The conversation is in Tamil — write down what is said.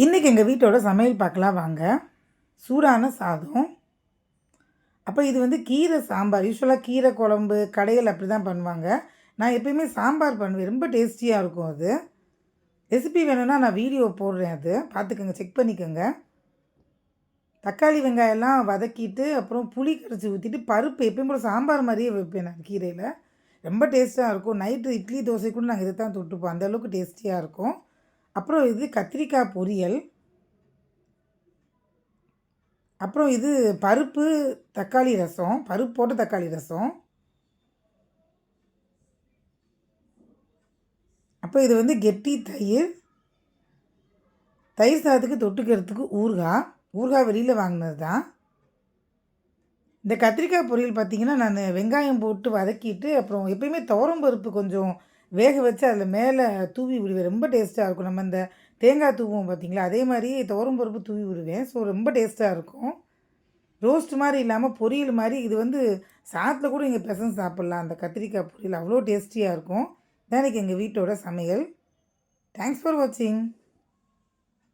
இன்றைக்கி எங்கள் வீட்டோட சமையல் பார்க்கலாம் வாங்க. சூடான சாதம். அப்போ இது வந்து கீரை சாம்பார். யூசுவலாக கீரை குழம்பு, கடையில் அப்படி தான் பண்ணுவாங்க. நான் எப்பயுமே சாம்பார் பண்ணுவேன். ரொம்ப டேஸ்டியாக இருக்கும் அது. ரெசிபி வேணும்னா நான் வீடியோ போடுறேன், அது பார்த்துக்கோங்க, செக் பண்ணிக்கோங்க. தக்காளி வெங்காயம்லாம் வதக்கிட்டு அப்புறம் புளி கரைச்சி ஊற்றிட்டு பருப்பு எப்பயும் போல் சாம்பார் மாதிரியே வைப்பேன் நான் கீரையில். ரொம்ப டேஸ்ட்டாக இருக்கும். நைட்டு இட்லி தோசை கூட நாங்கள் இதை தான் தொட்டுப்போம். அந்தளவுக்கு டேஸ்டியாக இருக்கும். அப்புறம் இது கத்திரிக்காய் பொரியல். அப்புறம் இது பருப்பு தக்காளி ரசம், பருப்பு போட்ட தக்காளி ரசம். அப்போ இது வந்து கெட்டி தயிர். தயிர் சாதத்துக்கு தொட்டுக்கிறதுக்கு ஊறுகாய். ஊறுகாய் வெளியில் வாங்கினது தான். இந்த கத்திரிக்காய் பொரியல் பார்த்திங்கன்னா, நான் வெங்காயம் போட்டு வதக்கிட்டு அப்புறம் எப்பயுமே துவரம் பருப்பு கொஞ்சம் வேக வச்சு அதில் மேலே தூவி விடுவேன். ரொம்ப டேஸ்ட்டாக இருக்கும். நம்ம இந்த தேங்காய் தூவுவோம் பார்த்திங்களா, அதே மாதிரி துவரம் பருப்பு தூவி விடுவேன். ஸோ ரொம்ப டேஸ்ட்டாக இருக்கும். ரோஸ்ட் மாதிரி இல்லாமல் பொரியல் மாதிரி. இது வந்து சாதத்தில் கூட இங்கே பெசஞ்சு சாப்பிட்லாம். அந்த கத்திரிக்காய் பொரியல் அவ்வளோ டேஸ்டியாக இருக்கும். இதான் எனக்கு எங்கள் வீட்டோட சமையல். தேங்க்ஸ் ஃபார் வாட்சிங்.